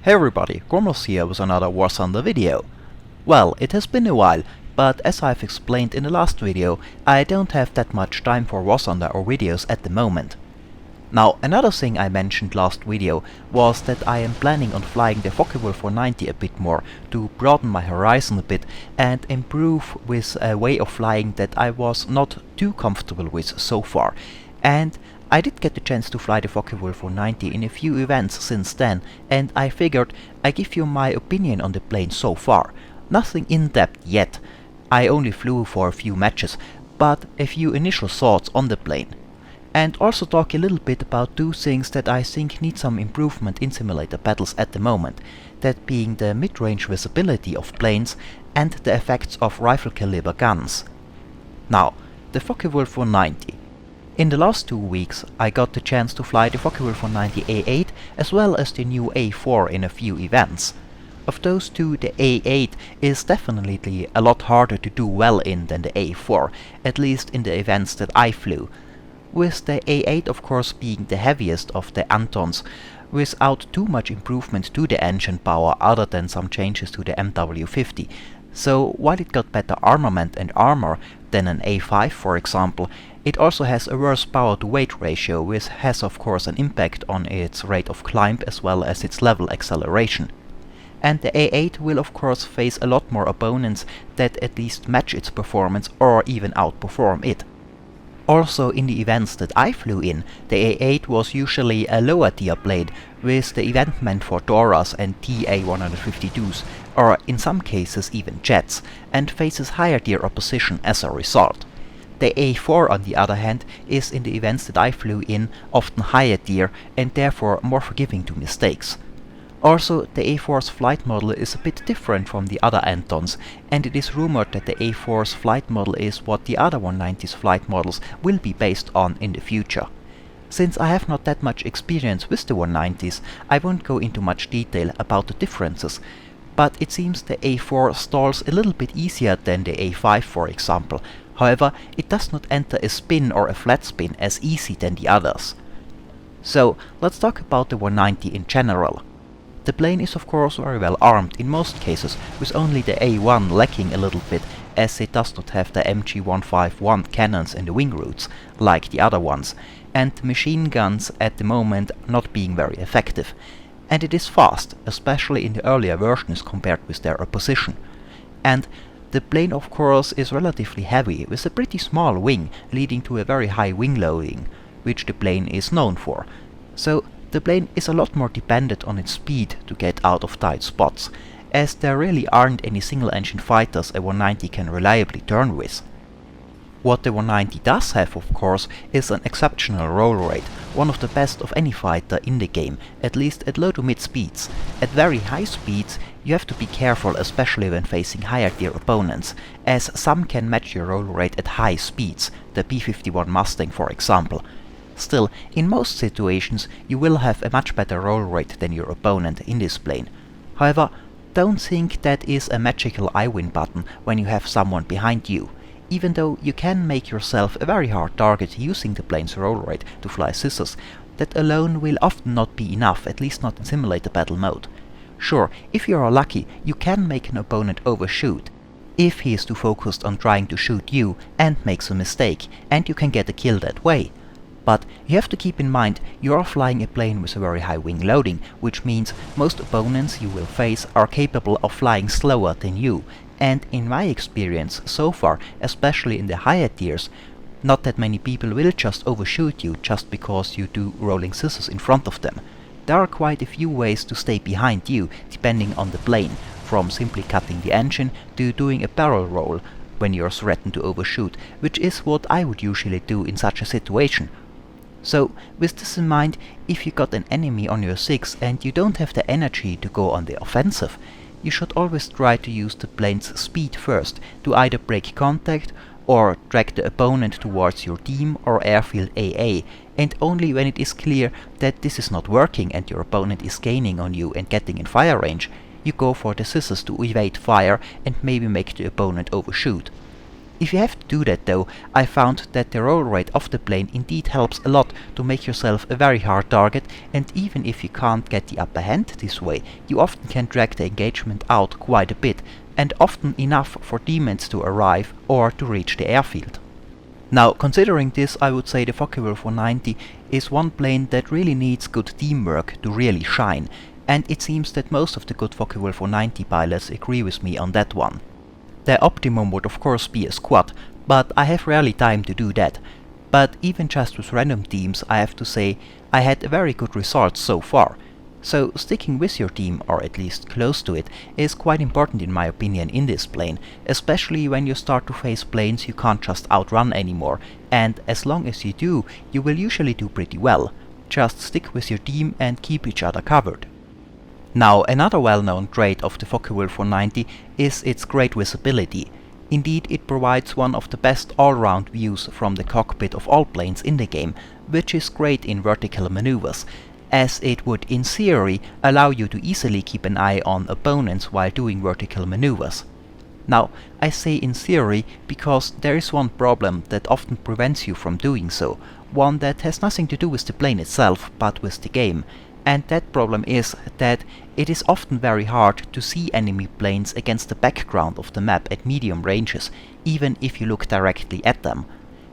Hey everybody, Gormos here with another War Thunder video. Well, it has been a while, but as I've explained in the last video, I don't have that much time for War Thunder or videos at the moment. Now, another thing I mentioned last video was that I am planning on flying the Focke-Wulf 490 a bit more to broaden my horizon a bit and improve with a way of flying that I was not too comfortable with so far. And I did get the chance to fly the Focke-Wulf 490 in a few events since then, and I figured I give you my opinion on the plane so far. Nothing in depth yet, I only flew for a few matches, but a few initial thoughts on the plane. And also talk a little bit about two things that I think need some improvement in simulator battles at the moment, that being the mid-range visibility of planes and the effects of rifle caliber guns. Now, the Focke-Wulf 490. In the last 2 weeks I got the chance to fly the Focke-Wulf 490 A8 as well as the new A4 in a few events. Of those two, the A8 is definitely a lot harder to do well in than the A4, at least in the events that I flew. With the A8 of course being the heaviest of the Antons, without too much improvement to the engine power other than some changes to the MW50. So while it got better armament and armor than an A5 for example, it also has a worse power to weight ratio, which has of course an impact on its rate of climb as well as its level acceleration. And the A8 will of course face a lot more opponents that at least match its performance or even outperform it. Also in the events that I flew in, the A8 was usually a lower tier plane, with the event meant for Doras and TA-152s, or in some cases even jets, and faces higher tier opposition as a result. The A4 on the other hand is in the events that I flew in often higher tier and therefore more forgiving to mistakes. Also, the A4's flight model is a bit different from the other Antons, and it is rumored that the A4's flight model is what the other 190's flight models will be based on in the future. Since I have not that much experience with the 190's, I won't go into much detail about the differences, but it seems the A4 stalls a little bit easier than the A5 for example. However, it does not enter a spin or a flat spin as easy than the others. So, let's talk about the 190 in general. The plane is of course very well armed in most cases, with only the A1 lacking a little bit, as it does not have the MG151 cannons in the wing roots, like the other ones, and the machine guns at the moment not being very effective. And it is fast, especially in the earlier versions compared with their opposition. And the plane of course is relatively heavy, with a pretty small wing, leading to a very high wing loading, which the plane is known for. So the plane is a lot more dependent on its speed to get out of tight spots, as there really aren't any single-engine fighters a 190 can reliably turn with. What the 190 does have of course is an exceptional roll rate, one of the best of any fighter in the game, at least at low to mid speeds. At very high speeds you have to be careful, especially when facing higher tier opponents, as some can match your roll rate at high speeds, the P-51 Mustang for example. Still, in most situations you will have a much better roll rate than your opponent in this plane. However, don't think that is a magical I win button when you have someone behind you. Even though you can make yourself a very hard target using the plane's roll rate to fly scissors, that alone will often not be enough, at least not in simulator battle mode. Sure, if you are lucky, you can make an opponent overshoot, if he is too focused on trying to shoot you and makes a mistake, and you can get a kill that way. But you have to keep in mind you are flying a plane with a very high wing loading, which means most opponents you will face are capable of flying slower than you, and in my experience so far, especially in the higher tiers, not that many people will just overshoot you just because you do rolling scissors in front of them. There are quite a few ways to stay behind you, depending on the plane, from simply cutting the engine to doing a barrel roll when you're threatened to overshoot, which is what I would usually do in such a situation. So, with this in mind, if you got an enemy on your 6 and you don't have the energy to go on the offensive, you should always try to use the plane's speed first to either break contact or drag the opponent towards your team or airfield AA, and only when it is clear that this is not working and your opponent is gaining on you and getting in fire range, you go for the scissors to evade fire and maybe make the opponent overshoot. If you have to do that though, I found that the roll rate of the plane indeed helps a lot to make yourself a very hard target, and even if you can't get the upper hand this way, you often can drag the engagement out quite a bit, and often enough for demons to arrive or to reach the airfield. Now, considering this, I would say the Focke-Wulf 190 is one plane that really needs good teamwork to really shine, and it seems that most of the good Focke-Wulf 190 pilots agree with me on that one. The optimum would of course be a squad, but I have rarely time to do that. But even just with random teams, I have to say I had very good results so far. So sticking with your team, or at least close to it, is quite important in my opinion in this plane, especially when you start to face planes you can't just outrun anymore, and as long as you do, you will usually do pretty well. Just stick with your team and keep each other covered. Now, another well-known trait of the Focke-Wulf 190 is its great visibility. Indeed, it provides one of the best all-round views from the cockpit of all planes in the game, which is great in vertical maneuvers, as it would in theory allow you to easily keep an eye on opponents while doing vertical maneuvers. Now, I say in theory because there is one problem that often prevents you from doing so, one that has nothing to do with the plane itself but with the game. And that problem is that it is often very hard to see enemy planes against the background of the map at medium ranges, even if you look directly at them.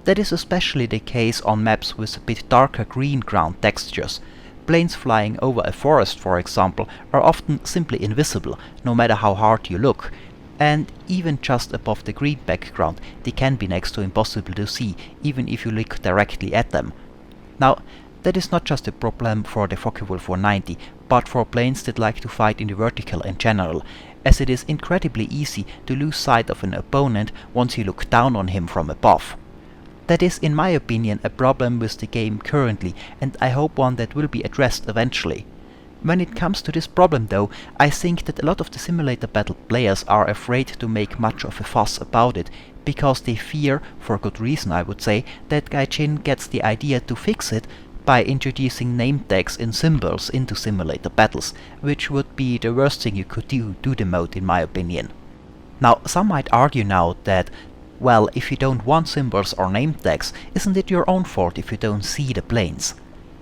That is especially the case on maps with a bit darker green ground textures. Planes flying over a forest, for example, are often simply invisible, no matter how hard you look. And even just above the green background, they can be next to impossible to see, even if you look directly at them. Now, that is not just a problem for the Focke-Wulf 190, but for planes that like to fight in the vertical in general, as it is incredibly easy to lose sight of an opponent once you look down on him from above. That is, in my opinion, a problem with the game currently, and I hope one that will be addressed eventually. When it comes to this problem though, I think that a lot of the simulator battle players are afraid to make much of a fuss about it, because they fear, for good reason I would say, that Gaijin gets the idea to fix it by introducing name tags and symbols into simulator battles, which would be the worst thing you could do to the mode in my opinion. Now, some might argue now that, well, if you don't want symbols or name tags, isn't it your own fault if you don't see the planes?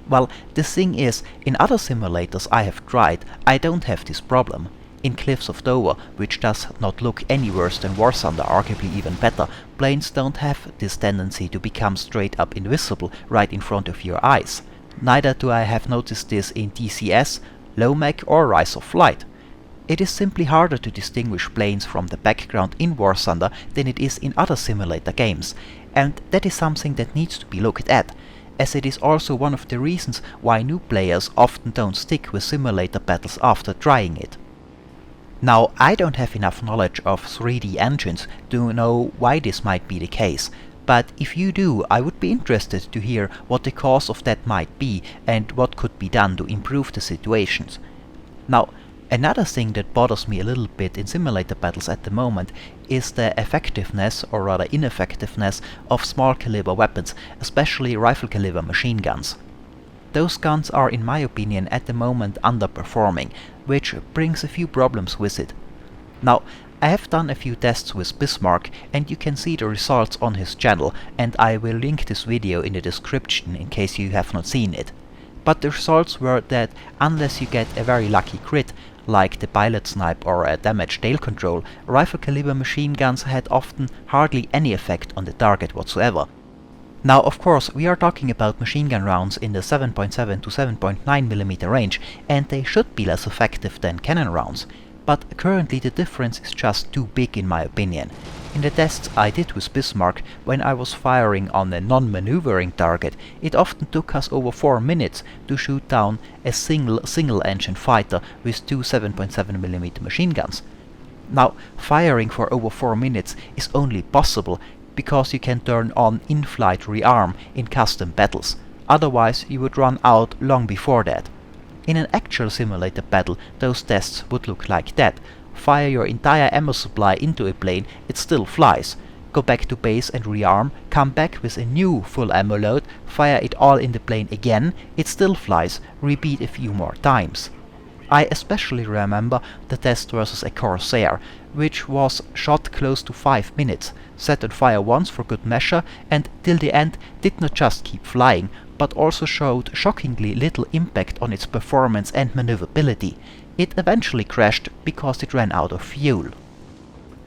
Well, the thing is, in other simulators I have tried, I don't have this problem. In Cliffs of Dover, which does not look any worse than War Thunder, arguably even better, planes don't have this tendency to become straight up invisible right in front of your eyes. Neither do I have noticed this in DCS, Low-Mech or Rise of Flight. It is simply harder to distinguish planes from the background in War Thunder than it is in other simulator games, and that is something that needs to be looked at, as it is also one of the reasons why new players often don't stick with simulator battles after trying it. Now, I don't have enough knowledge of 3D engines to know why this might be the case, but if you do, I would be interested to hear what the cause of that might be and what could be done to improve the situations. Now, another thing that bothers me a little bit in simulator battles at the moment is the effectiveness, or rather ineffectiveness, of small caliber weapons, especially rifle caliber machine guns. Those guns are, in my opinion, at the moment underperforming, which brings a few problems with it. Now, I have done a few tests with Bismarck, and you can see the results on his channel, and I will link this video in the description in case you have not seen it. But the results were that unless you get a very lucky crit, like the pilot snipe or a damaged tail control, rifle caliber machine guns had often hardly any effect on the target whatsoever. Now, of course, we are talking about machine gun rounds in the 7.7 to 7.9mm range, and they should be less effective than cannon rounds, but currently the difference is just too big in my opinion. In the tests I did with Bismarck, when I was firing on a non-maneuvering target, it often took us over 4 minutes to shoot down a single-engine fighter with two 7.7mm machine guns. Now, firing for over 4 minutes is only possible because you can turn on in-flight rearm in custom battles, otherwise you would run out long before that. In an actual simulator battle, those tests would look like that. Fire your entire ammo supply into a plane, it still flies. Go back to base and rearm, come back with a new full ammo load, fire it all in the plane again, it still flies, repeat a few more times. I especially remember the test versus a Corsair, which was shot close to 5 minutes, set on fire once for good measure, and till the end did not just keep flying, but also showed shockingly little impact on its performance and maneuverability. It eventually crashed because it ran out of fuel.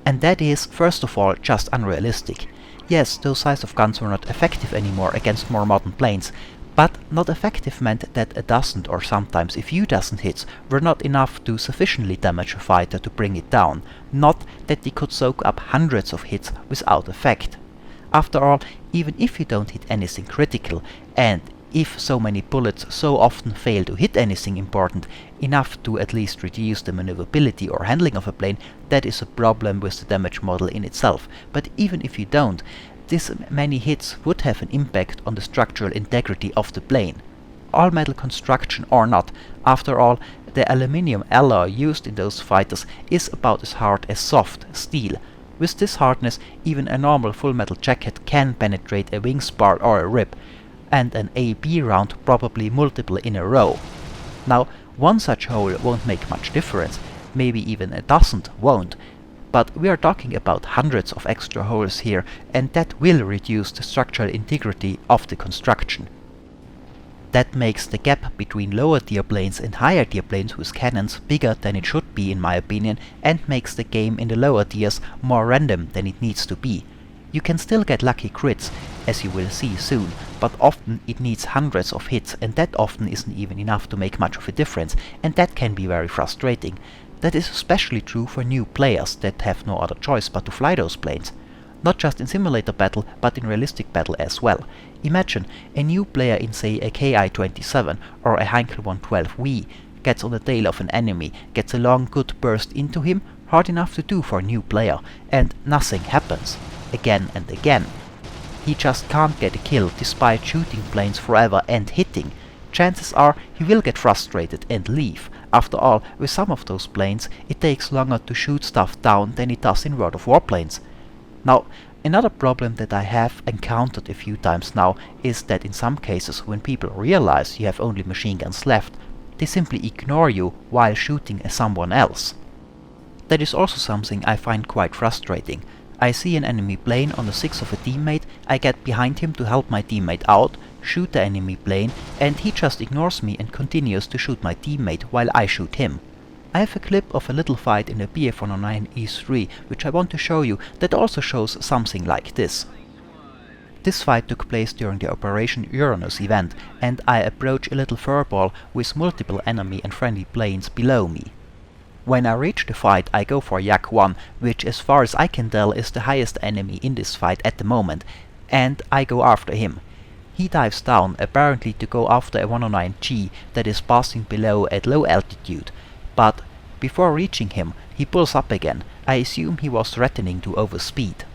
And that is, first of all, just unrealistic. Yes, those size of guns were not effective anymore against more modern planes, but not effective meant that a dozen or sometimes a few dozen hits were not enough to sufficiently damage a fighter to bring it down, not that they could soak up hundreds of hits without effect. After all, even if you don't hit anything critical, and if so many bullets so often fail to hit anything important enough to at least reduce the maneuverability or handling of a plane, that is a problem with the damage model in itself. But even if you don't, this many hits would have an impact on the structural integrity of the plane. All metal construction or not, after all, the aluminium alloy used in those fighters is about as hard as soft steel. With this hardness, even a normal full metal jacket can penetrate a wing spar or a rib, and an AB round probably multiple in a row. Now, one such hole won't make much difference, maybe even a dozen won't, but we are talking about hundreds of extra holes here, and that will reduce the structural integrity of the construction. That makes the gap between lower tier planes and higher tier planes with cannons bigger than it should be in my opinion, and makes the game in the lower tiers more random than it needs to be. You can still get lucky crits, as you will see soon, but often it needs hundreds of hits, and that often isn't even enough to make much of a difference, and that can be very frustrating. That is especially true for new players that have no other choice but to fly those planes. Not just in simulator battle, but in realistic battle as well. Imagine a new player in say a Ki-27 or a Heinkel 112V gets on the tail of an enemy, gets a long good burst into him, hard enough to do for a new player, and nothing happens. Again and again. He just can't get a kill despite shooting planes forever and hitting. Chances are he will get frustrated and leave. After all, with some of those planes it takes longer to shoot stuff down than it does in World of Warplanes. Now, another problem that I have encountered a few times now is that in some cases when people realize you have only machine guns left, they simply ignore you while shooting at someone else. That is also something I find quite frustrating. I see an enemy plane on the 6 of a teammate, I get behind him to help my teammate out, shoot the enemy plane, and he just ignores me and continues to shoot my teammate while I shoot him. I have a clip of a little fight in a Bf-109E3 which I want to show you that also shows something like this. This fight took place during the Operation Uranus event, and I approach a little furball with multiple enemy and friendly planes below me. When I reach the fight, I go for Yak 1, which as far as I can tell is the highest enemy in this fight at the moment, and I go after him. He dives down, apparently to go after a 109G that is passing below at low altitude, but before reaching him, he pulls up again. I assume he was threatening to overspeed.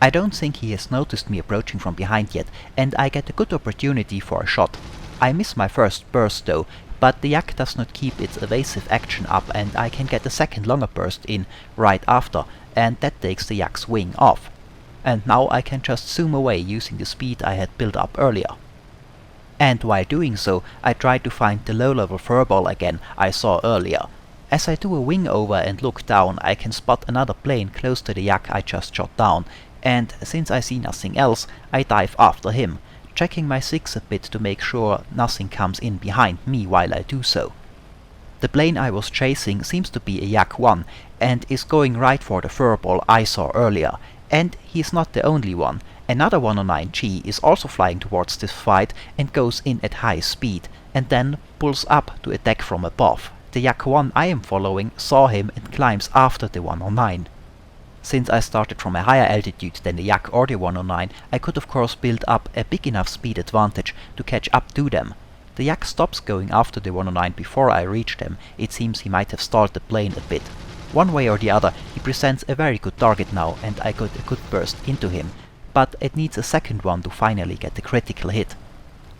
I don't think he has noticed me approaching from behind yet, and I get a good opportunity for a shot. I miss my first burst though, but the Yak does not keep its evasive action up, and I can get a second longer burst in right after, and that takes the Yak's wing off. And now I can just zoom away using the speed I had built up earlier. And while doing so, I try to find the low-level furball again I saw earlier. As I do a wing over and look down, I can spot another plane close to the Yak I just shot down, and since I see nothing else, I dive after him, checking my SIGs a bit to make sure nothing comes in behind me while I do so. The plane I was chasing seems to be a Yak 1 and is going right for the furball I saw earlier, and he's not the only one. Another 109G is also flying towards this fight and goes in at high speed, and then pulls up to attack from above. The Yak 1 I am following saw him and climbs after the 109. Since I started from a higher altitude than the Yak or the 109, I could of course build up a big enough speed advantage to catch up to them. The Yak stops going after the 109 before I reach them. It seems he might have stalled the plane a bit. One way or the other, he presents a very good target now, and I got a good burst into him, but it needs a second one to finally get the critical hit.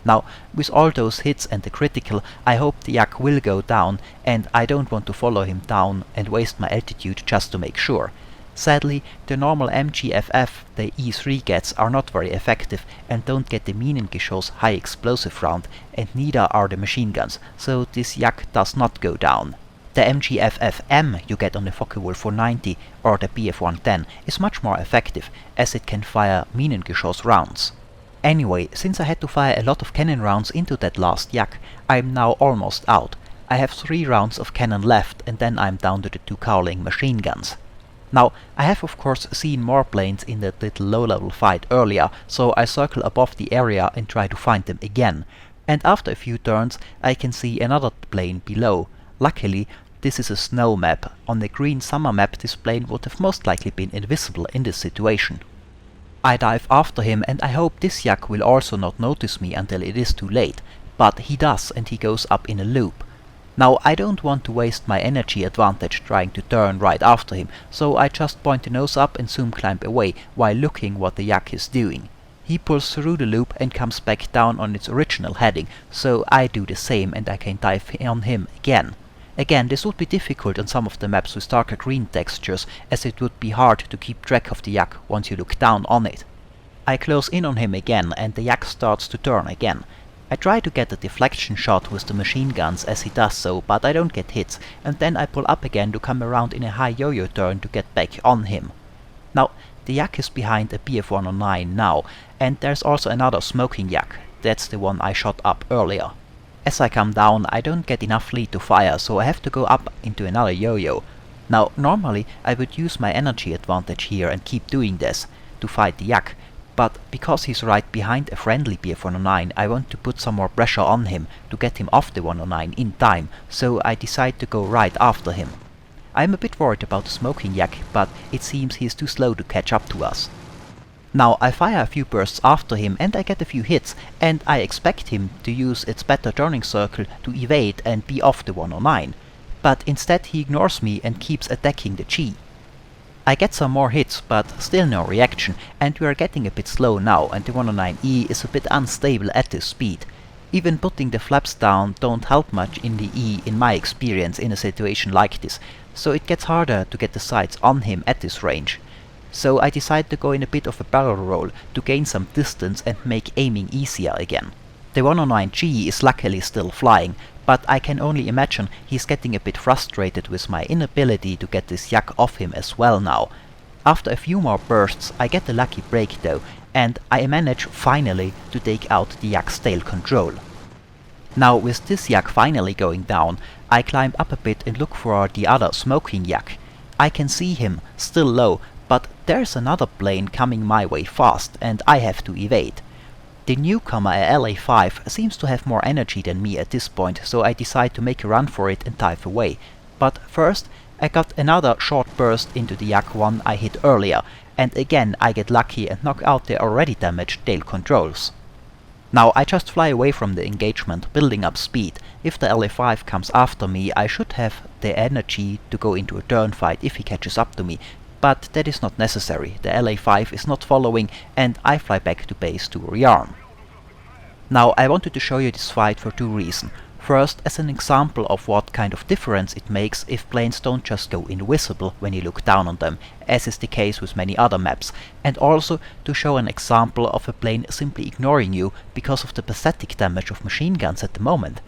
Now, with all those hits and the critical, I hope the Yak will go down, and I don't want to follow him down and waste my altitude just to make sure. Sadly, the normal MGFF the E3 gets are not very effective and don't get the Minengeschoss high explosive round, and neither are the machine guns, so this Yak does not go down. The MGFFM you get on the Focke-Wulf 490 or the BF110 is much more effective, as it can fire Minengeschoss rounds. Anyway, since I had to fire a lot of cannon rounds into that last yak, I'm now almost out. I have 3 rounds of cannon left, and then I'm down to the 2 cowling machine guns. Now, I have of course seen more planes in that little low-level fight earlier, so I circle above the area and try to find them again. And after a few turns, I can see another plane below. Luckily, this is a snow map. On the green summer map, this plane would have most likely been invisible in this situation. I dive after him, and I hope this yak will also not notice me until it is too late, but he does, and he goes up in a loop. Now, I don't want to waste my energy advantage trying to turn right after him, so I just point the nose up and zoom climb away while looking what the yak is doing. He pulls through the loop and comes back down on its original heading, so I do the same and I can dive on him again. Again, this would be difficult on some of the maps with darker green textures, as it would be hard to keep track of the yak once you look down on it. I close in on him again, and the yak starts to turn again. I try to get a deflection shot with the machine guns as he does so, but I don't get hits, and then I pull up again to come around in a high yo-yo turn to get back on him. Now, the yak is behind a BF109 now, and there's also another smoking yak. That's the one I shot up earlier. As I come down, I don't get enough lead to fire, so I have to go up into another yo-yo. Now, normally I would use my energy advantage here and keep doing this to fight the yak, but because he's right behind a friendly BF109, I want to put some more pressure on him to get him off the 109 in time, so I decide to go right after him. I'm a bit worried about the smoking yak, but it seems he is too slow to catch up to us. Now I fire a few bursts after him and I get a few hits, and I expect him to use its better turning circle to evade and be off the 109. But instead he ignores me and keeps attacking the G. I get some more hits, but still no reaction, and we are getting a bit slow now, and the 109E is a bit unstable at this speed. Even putting the flaps down don't help much in the E in my experience in a situation like this, so it gets harder to get the sights on him at this range. So I decide to go in a bit of a barrel roll to gain some distance and make aiming easier again. The 109G is luckily still flying, but I can only imagine he's getting a bit frustrated with my inability to get this yak off him as well now. After a few more bursts I get a lucky break though, and I manage finally to take out the yak's tail control. Now with this yak finally going down, I climb up a bit and look for the other smoking yak. I can see him, still low, but there's another plane coming my way fast and I have to evade. The newcomer, a LA5, seems to have more energy than me at this point, so I decide to make a run for it and dive away. But first, I got another short burst into the yak one I hit earlier, and again I get lucky and knock out the already damaged tail controls. Now I just fly away from the engagement, building up speed. If the LA5 comes after me, I should have the energy to go into a turn fight if he catches up to me. But that is not necessary. The LA5 is not following and I fly back to base to rearm. Now I wanted to show you this fight for two reasons. First, as an example of what kind of difference it makes if planes don't just go invisible when you look down on them, as is the case with many other maps, and also to show an example of a plane simply ignoring you because of the pathetic damage of machine guns at the moment.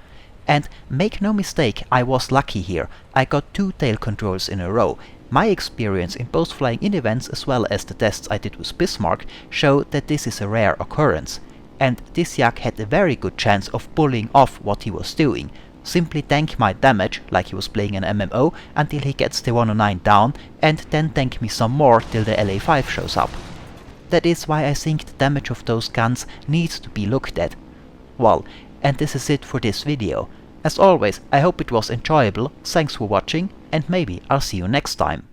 And make no mistake, I was lucky here. I got 2 tail controls in a row. My experience in both flying in events as well as the tests I did with Bismarck show that this is a rare occurrence. And this yak had a very good chance of pulling off what he was doing. Simply tank my damage, like he was playing an MMO, until he gets the 109 down, and then tank me some more till the LA5 shows up. That is why I think the damage of those guns needs to be looked at. Well, and this is it for this video. As always, I hope it was enjoyable, thanks for watching, and maybe I'll see you next time.